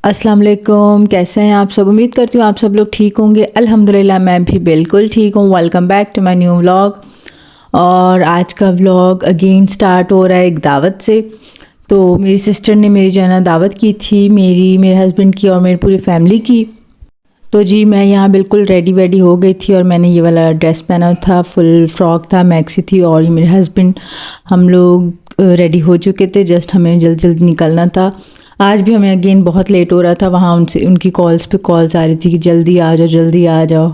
अस्सलाम वालेकुम, कैसे हैं आप सब। उम्मीद करती हूँ आप सब लोग ठीक होंगे। अल्हम्दुलिल्लाह मैं भी बिल्कुल ठीक हूँ। Welcome back to my new vlog. और आज का व्लॉग अगेन स्टार्ट हो रहा है एक दावत से। तो मेरी सिस्टर ने मेरी जो है ना दावत की थी, मेरे हस्बैंड की और मेरी पूरी फैमिली की। तो जी मैं यहाँ बिल्कुल रेडी हो गई थी और मैंने ये वाला ड्रेस पहना था, फुल फ्रॉक था, मैक्सी थी। और ये मेरे हस्बैंड, हम लोग रेडी हो चुके थे, जस्ट हमें जल्दी जल्दी निकलना था। आज भी हमें अगेन बहुत लेट हो रहा था, वहाँ उनसे उनकी कॉल्स पे कॉल्स आ रही थी कि जल्दी आ जाओ जल्दी आ जाओ।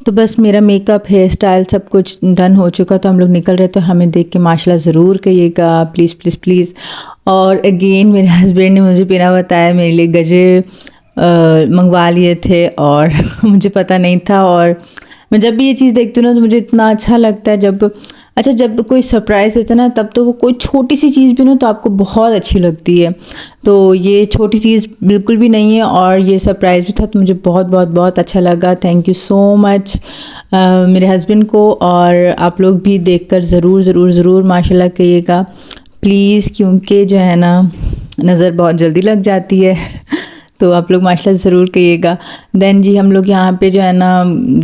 तो बस मेरा मेकअप, हेयर स्टाइल सब कुछ डन हो चुका था, हम लोग निकल रहे थे। हमें देख के माशाल्लाह ज़रूर कहिएगा, प्लीज़ प्लीज़ प्लीज़। और अगेन मेरे हस्बैंड ने मुझे बिना बताया मेरे लिए गजरे मंगवा लिए थे और मुझे पता नहीं था। और मैं जब भी ये चीज़ देखती हूँ ना तो मुझे इतना अच्छा लगता है। जब कोई सरप्राइज़ देता है ना, तब तो वो कोई छोटी सी चीज़ भी ना तो आपको बहुत अच्छी लगती है। तो ये छोटी चीज़ बिल्कुल भी नहीं है और ये सरप्राइज़ भी था, तो मुझे बहुत बहुत बहुत अच्छा लगा। थैंक यू सो मच मेरे हस्बैंड को। और आप लोग भी देखकर ज़रूर ज़रूर ज़रूर माशाल्लाह कहिएगा प्लीज़, क्योंकि जो है ना नज़र बहुत जल्दी लग जाती है। तो आप लोग माशाल्लाह ज़रूर कहिएगा। देन जी हम लोग यहाँ पे जो है ना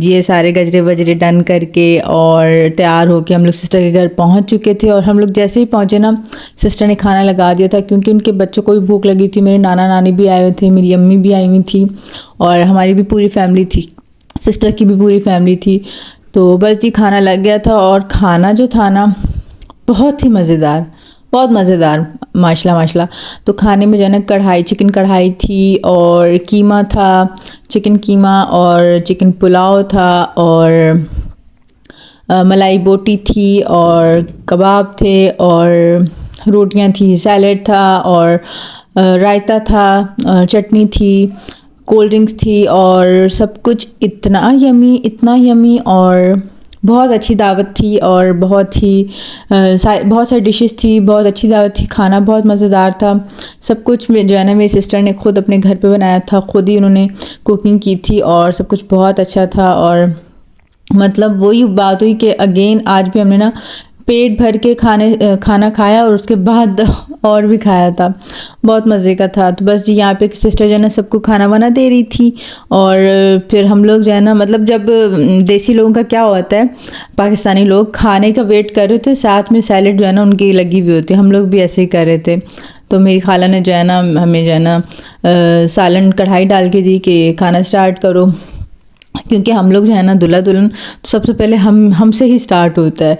ये सारे गजरे वजरे डन करके और तैयार होके हम लोग सिस्टर के घर पहुँच चुके थे। और हम लोग जैसे ही पहुँचे ना, सिस्टर ने खाना लगा दिया था, क्योंकि उनके बच्चों को भी भूख लगी थी। मेरे नाना नानी भी आए हुए थे, मेरी अम्मी भी आई हुई थी और हमारी भी पूरी फैमिली थी, सिस्टर की भी पूरी फैमिली थी। तो बस जी खाना लग गया था और खाना जो था ना बहुत ही मज़ेदार, बहुत मज़ेदार माशाल्लाह माशाल्लाह। तो खाने में जो है ना चिकन कढ़ाई थी और कीमा था, चिकन कीमा और चिकन पुलाव था और मलाई बोटी थी और कबाब थे और रोटियां थी, सैलेड था और रायता था, चटनी थी, कोल्ड ड्रिंक्स थी और सब कुछ इतना यमी और बहुत अच्छी दावत थी। और बहुत सारी डिशेस थी, बहुत अच्छी दावत थी, खाना बहुत मज़ेदार था। सब कुछ में जो है ना मेरी सिस्टर ने खुद अपने घर पे बनाया था, खुद ही उन्होंने कुकिंग की थी और सब कुछ बहुत अच्छा था। और मतलब वही बात हुई कि अगेन आज भी हमने ना पेट भर के खाना खाया और उसके बाद और भी खाया था, बहुत मज़े का था। तो बस जी यहाँ पे सिस्टर जो है ना सबको खाना वाना दे रही थी। और फिर हम लोग जो है ना, मतलब जब देसी लोगों का क्या होता है, पाकिस्तानी लोग खाने का वेट कर रहे थे, साथ में सैलेड जो है ना उनकी लगी हुई होती है, हम लोग भी ऐसे ही कर रहे थे। तो मेरी खाला ने जो है ना हमें जो है ना सालन कढ़ाई डाल के दी कि खाना स्टार्ट करो, क्योंकि हम लोग जो है ना दूल्हा दुल्हन तो सबसे पहले हमसे ही स्टार्ट होता है।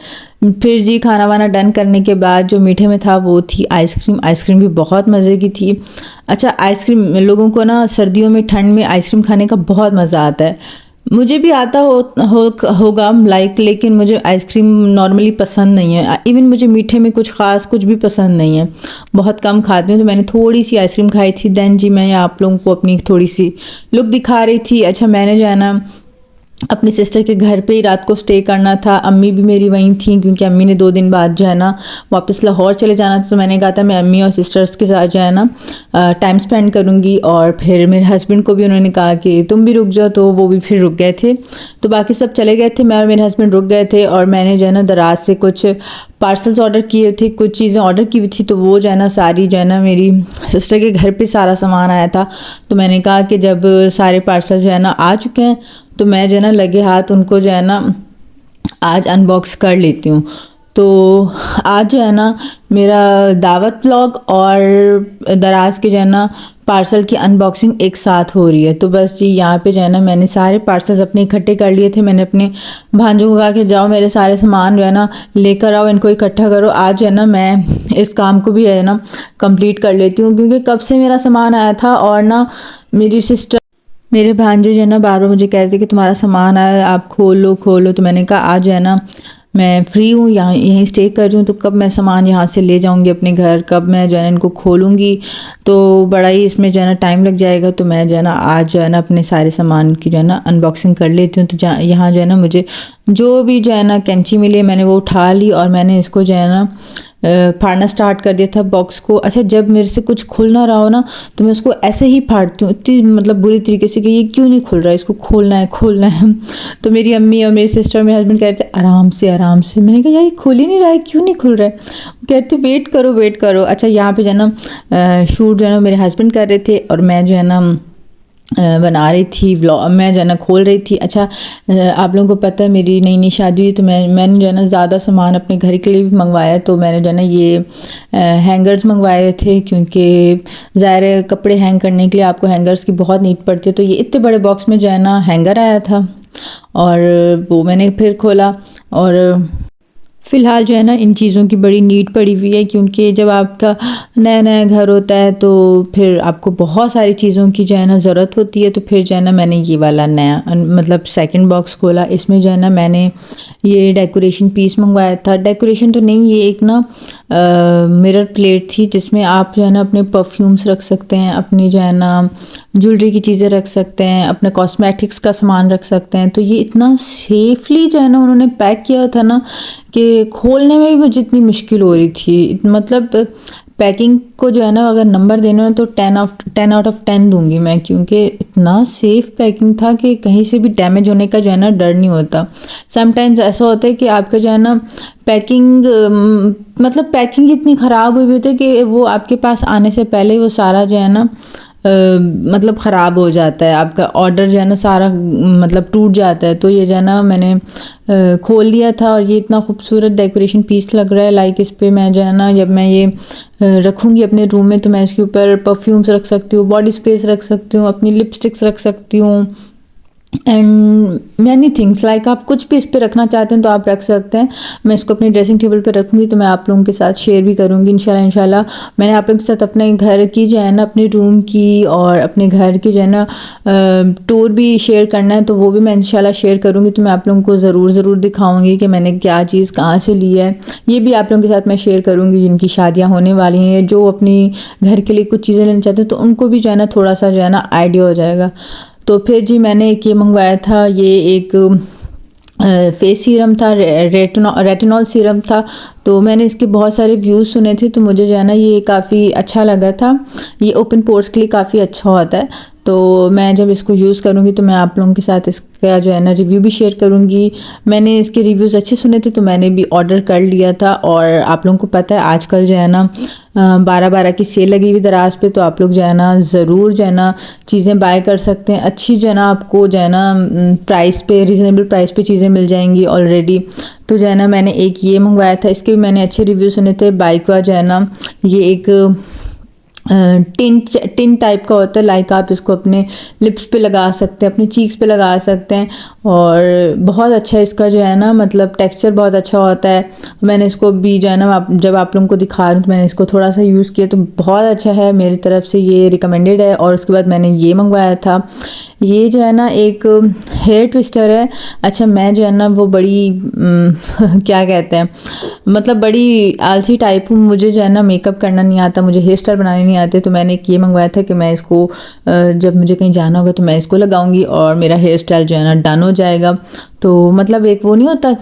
फिर जी खाना वाना डन करने के बाद जो मीठे में था वो थी आइसक्रीम। आइसक्रीम भी बहुत मज़े की थी। अच्छा, आइसक्रीम लोगों को ना सर्दियों में ठंड में आइसक्रीम खाने का बहुत मज़ा आता है। मुझे भी आता होगा लाइक, लेकिन मुझे आइसक्रीम नॉर्मली पसंद नहीं है। इवन मुझे मीठे में कुछ ख़ास कुछ भी पसंद नहीं है, बहुत कम खाती हूँ। तो मैंने थोड़ी सी आइसक्रीम खाई थी। देन जी मैं आप लोगों को अपनी थोड़ी सी लुक दिखा रही थी। अच्छा, मैंने जो है ना अपनी सिस्टर के घर पे ही रात को स्टे करना था। अम्मी भी मेरी वहीं थी, क्योंकि अम्मी ने 2 दिन बाद जो है ना वापस लाहौर चले जाना था। तो मैंने कहा था मैं अम्मी और सिस्टर्स के साथ जो है ना टाइम स्पेंड करूँगी। और फिर मेरे हस्बैंड को भी उन्होंने कहा कि तुम भी रुक जाओ, तो वो भी फिर रुक गए थे। तो बाकी सब चले गए थे, मैं और मेरे हस्बैंड रुक गए थे। और मैंने जो है ना दराज से कुछ पार्सल्स ऑर्डर किए थे, कुछ चीज़ें ऑर्डर की हुई थी। तो वो जो है ना सारी जो है ना मेरी सिस्टर के घर पे सारा सामान आया था। तो मैंने कहा कि जब सारे पार्सल जो है ना आ चुके हैं, तो मैं जो है ना लगे हाथ उनको जो है ना आज अनबॉक्स कर लेती हूँ। तो आज जो है ना मेरा दावत व्लॉग और दराज के जो है ना पार्सल की अनबॉक्सिंग एक साथ हो रही है। तो बस जी यहाँ पे जो है ना मैंने सारे पार्सल्स अपने इकट्ठे कर लिए थे। मैंने अपने भांजों को कहा कि जाओ मेरे सारे सामान जो है ना लेकर आओ, इनको इकट्ठा करो। आज जो है ना मैं इस काम को भी है ना कंप्लीट कर लेती हूँ, क्योंकि कब से मेरा सामान आया था और ना मेरे भांजे जो है ना बार बार मुझे कह रहे थे कि तुम्हारा सामान आया, आप खोलो। तो मैंने कहा आज जो है ना मैं फ्री हूँ, यहाँ यहीं स्टे कर रही हूँ, तो कब मैं सामान यहाँ से ले जाऊँगी अपने घर, कब मैं जो है ना इनको खोलूँगी, तो बड़ा ही इसमें जो है ना टाइम लग जाएगा। तो मैं जो है ना आज जो है ना अपने सारे सामान की जो है ना अनबॉक्सिंग कर लेती हूँ। तो यहाँ जो है ना मुझे जो भी जो है ना कैंची मिली मैंने वो उठा ली और मैंने इसको जो है ना फाड़ना स्टार्ट कर दिया था बॉक्स को। अच्छा, जब मेरे से कुछ खुल ना रहा हो ना तो मैं उसको ऐसे ही फाड़ती हूँ, इतनी मतलब बुरी तरीके से कि ये क्यों नहीं खुल रहा है, इसको खोलना है खोलना है। तो मेरी अम्मी और मेरी सिस्टर और मेरे हस्बैंड कह रहे थे आराम से आराम से। मैंने कहा यार ये खुल ही नहीं रहा है, क्यों नहीं खुल रहा है। कहते वेट करो वेट करो। अच्छा, यहाँ पे जो है ना शूट जो है ना मेरे हस्बैंड कर रहे थे और मैं जो है ना बना रही थी व्लॉग, मैं जो है ना खोल रही थी। अच्छा, आप लोगों को पता है मेरी नई नई शादी हुई तो मैंने जो है ना ज़्यादा सामान अपने घर के लिए भी मंगवाया। तो मैंने जो है ना ये हैंगर्स मंगवाए थे, क्योंकि ज़ाहिर है कपड़े हैंग करने के लिए आपको हैंगर्स की बहुत नीड पड़ती है। तो ये इतने बड़े बॉक्स में जो है ना हैंगर आया था और वो मैंने फिर खोला। और फ़िलहाल जो है ना इन चीज़ों की बड़ी नीड पड़ी हुई है, क्योंकि जब आपका नया नया घर होता है तो फिर आपको बहुत सारी चीज़ों की जो है ना ज़रूरत होती है। तो फिर जो है ना मैंने ये वाला नया मतलब सेकंड बॉक्स खोला। इसमें जो है ना मैंने ये डेकोरेशन पीस मंगवाया था। डेकोरेशन तो नहीं, ये एक ना मिरर प्लेट थी जिसमें आप जो है ना अपने परफ्यूम्स रख सकते हैं, अपनी जो है ना ज्वेलरी की चीज़ें रख सकते हैं, अपने कॉस्मेटिक्स का सामान रख सकते हैं। तो ये इतना सेफली जो है ना उन्होंने पैक किया था ना कि खोलने में भी मुझे इतनी मुश्किल हो रही थी। मतलब पैकिंग को जो है ना अगर नंबर देना है तो 10 आउट ऑफ 10 दूंगी मैं, क्योंकि इतना सेफ पैकिंग था कि कहीं से भी डैमेज होने का जो है ना डर नहीं होता। समटाइम्स ऐसा होता है कि आपका जो है ना पैकिंग मतलब पैकिंग इतनी ख़राब हुई होती है कि वो आपके पास आने से पहले वो सारा जो है ना मतलब ख़राब हो जाता है, आपका ऑर्डर जो है ना सारा मतलब टूट जाता है। तो ये जो है ना मैंने खोल लिया था और ये इतना खूबसूरत डेकोरेशन पीस लग रहा है। लाइक इस पे मैं जो है ना जब मैं ये रखूँगी अपने रूम में तो मैं इसके ऊपर परफ्यूम्स रख सकती हूँ, बॉडी स्प्रेस रख सकती हूँ, अपनी लिपस्टिक्स रख सकती हूँ एंड मैनी थिंग्स। लाइक आप कुछ भी इस पर रखना चाहते हैं तो आप रख सकते हैं। मैं इसको अपनी ड्रेसिंग टेबल पे रखूँगी तो मैं आप लोगों के साथ शेयर भी करूँगी इंशाल्लाह। मैंने आप लोगों के साथ अपने घर की जो है ना अपने रूम की और अपने घर की जो है ना टूर भी शेयर करना है, तो वो भी मैं इंशाल्लाह शेयर करूँगी। तो मैं आप लोगों को ज़रूर दिखाऊँगी कि मैंने क्या चीज़ कहाँ से ली है। ये भी आप लोगों के साथ मैं शेयर करूँगी जिनकी शादियाँ होने वाली हैं, जो अपनी घर के लिए कुछ चीज़ें लेना चाहते हैं तो उनको भी जो है ना थोड़ा सा जो है ना आइडिया हो जाएगा। तो फिर जी मैंने एक ये मंगवाया था, ये एक फेस सीरम था, रेटिनॉल सीरम था। तो मैंने इसके बहुत सारे व्यूज़ सुने थे तो मुझे जो है ना ये काफ़ी अच्छा लगा था। ये ओपन पोर्स के लिए काफ़ी अच्छा होता है। तो मैं जब इसको यूज़ करूँगी तो मैं आप लोगों के साथ इसका जो है ना रिव्यू भी शेयर करूँगी। मैंने इसके रिव्यूज़ अच्छे सुने थे तो मैंने भी ऑर्डर कर लिया था। और आप लोगों को पता है आजकल जो है ना 12/12 की सेल लगी हुई दराज पे, तो आप लोग जो है ना ज़रूर जो है ना चीज़ें बाय कर सकते हैं। अच्छी जो है ना आपको जो है ना प्राइस पे, रिजनेबल प्राइस पे चीज़ें मिल जाएंगी ऑलरेडी। तो जो है ना मैंने एक ये मंगवाया था, इसके भी मैंने अच्छे रिव्यू सुने थे। बाइकवा जो है ना ये एक टिन टाइप का होता है। लाइक आप इसको अपने लिप्स पे लगा सकते हैं, अपने चीक्स पे लगा सकते हैं और बहुत अच्छा इसका जो है ना मतलब टेक्सचर बहुत अच्छा होता है। मैंने इसको भी जो है ना जब आप लोगों को दिखा रही हूँ तो मैंने इसको थोड़ा सा यूज़ किया तो बहुत अच्छा है, मेरी तरफ से ये रिकमेंडेड है। और उसके बाद मैंने ये मंगवाया था, ये जो है ना एक हेयर ट्विस्टर है। अच्छा, मैं जो है ना वो बड़ी क्या कहते हैं मतलब बड़ी आलसी टाइप हूँ, मुझे जो है ना मेकअप करना नहीं आता, मुझे हेयर स्टाइल बनाने नहीं आते। तो मैंने एक ये मंगवाया था कि मैं इसको जब मुझे कहीं जाना होगा तो मैं इसको लगाऊंगी और मेरा हेयर स्टाइल जो है ना डन हो जाएगा। तो मतलब एक वो नहीं होता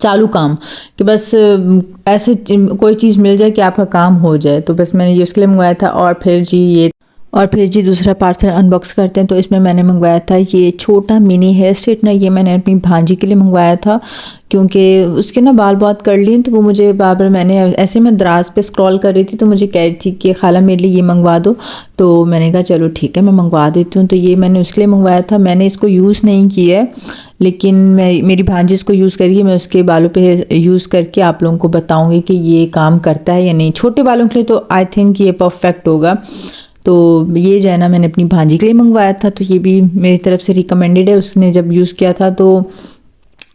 चालू काम कि बस ऐसे कोई चीज़ मिल जाए कि आपका काम हो जाए। तो बस मैंने ये उसके लिए मंगवाया था। और फिर जी दूसरा पार्सल अनबॉक्स करते हैं। तो इसमें मैंने मंगवाया था ये छोटा मिनी हेयर स्ट्रेटनर। ये मैंने अपनी भांजी के लिए मंगवाया था क्योंकि उसके ना बाल बहुत कर लिए तो वो मुझे बार बार मैंने ऐसे मैं दराज पे स्क्रॉल कर रही थी तो मुझे कह रही थी कि खाला मेरे लिए ये मंगवा दो। तो मैंने कहा चलो ठीक है मैं मंगवा देती हूँ। तो ये मैंने उसके लिए मंगवाया था। मैंने इसको यूज़ नहीं किया है लेकिन मेरी भांजी इसको यूज़ करिए, मैं उसके बालों पे यूज़ करके आप लोगों को बताऊँगी कि ये काम करता है या नहीं। छोटे बालों के लिए तो आई थिंक ये परफेक्ट होगा। तो ये जो है ना मैंने अपनी भांजी के लिए मंगवाया था। तो ये भी मेरी तरफ से रिकमेंडेड है, उसने जब यूज़ किया था तो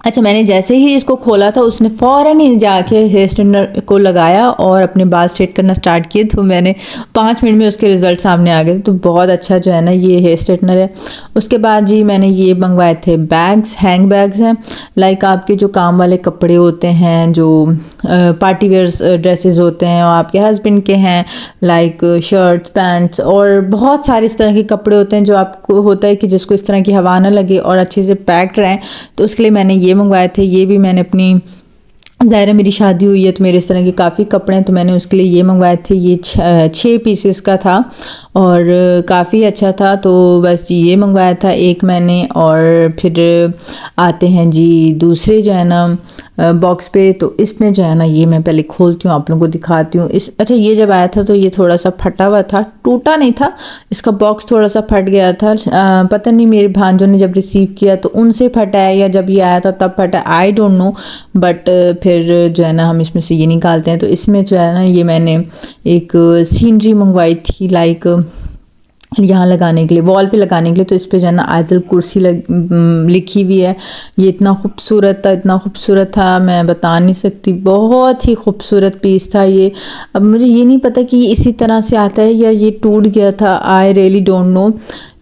अच्छा मैंने जैसे ही इसको खोला था उसने फ़ौरन ही जाके हेयर स्ट्रेटनर को लगाया और अपने बाल स्ट्रेट करना स्टार्ट किए। तो मैंने 5 मिनट में उसके रिज़ल्ट सामने आ गए। तो बहुत अच्छा जो है ना ये हेयर स्ट्रेटनर है। उसके बाद जी मैंने ये मंगवाए थे बैग्स, हैंग बैग्स हैं। लाइक आपके जो काम वाले कपड़े होते हैं, जो पार्टी वेयर्स ड्रेसेस होते हैं और आपके हस्बैंड के हैं, लाइक शर्ट्स पैंट्स और बहुत सारे इस तरह के कपड़े होते हैं जो आपको होता है कि जिसको इस तरह की हवा ना लगे और अच्छे से पैक्ड रहें। तो उसके लिए मैंने ये मंगवाए थे। ये भी मैंने अपनी ज़ाहिर है मेरी शादी हुई है तो मेरे इस तरह के काफ़ी कपड़े हैं, तो मैंने उसके लिए ये मंगवाए थे। ये 6 पीसेस का था और काफ़ी अच्छा था, तो बस जी ये मंगवाया था एक मैंने। और फिर आते हैं जी दूसरे जो है ना बॉक्स पे। तो इसमें जो है ना ये मैं पहले खोलती हूँ, आप लोगों को दिखाती हूँ। अच्छा, ये जब आया था तो ये थोड़ा सा फटा हुआ था, टूटा नहीं था, इसका बॉक्स थोड़ा सा फट गया था। पता नहीं मेरे भांजों ने जब रिसीव किया तो उनसे फटा है या जब ये आया था तब फटा, आई डोंट नो। बट फिर जो है ना हम इसमें से ये निकालते हैं। तो इसमें जो है ना ये मैंने एक सीनरी मंगवाई थी, लाइक यहाँ लगाने के लिए, वॉल पे लगाने के लिए। तो इस पे जो है ना आयतल कुर्सी लिखी हुई है। ये इतना खूबसूरत था, इतना खूबसूरत था, मैं बता नहीं सकती। बहुत ही खूबसूरत पीस था ये। अब मुझे ये नहीं पता कि ये इसी तरह से आता है या ये टूट गया था, आई रियली डोंट नो।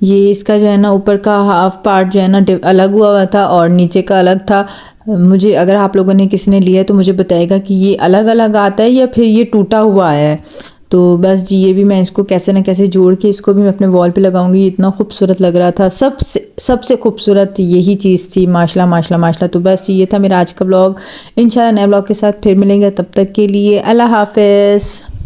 ये इसका जो है ना ऊपर का हाफ पार्ट जो है ना अलग हुआ था और नीचे का अलग था। मुझे, अगर आप लोगों ने किसी ने लिया है तो मुझे बताएगा कि ये अलग अलग आता है या फिर ये टूटा हुआ है। तो बस जी ये भी मैं इसको कैसे ना कैसे जोड़ के इसको भी मैं अपने वॉल पे लगाऊंगी। इतना खूबसूरत लग रहा था, सबसे खूबसूरत यही चीज़ थी। माशाल्लाह माशाल्लाह माशाल्लाह। तो बस ये था मेरा आज का ब्लॉग। इंशाल्लाह नए ब्लॉग के साथ फिर मिलेंगे, तब तक के लिए अल्लाह हाफ़िज़।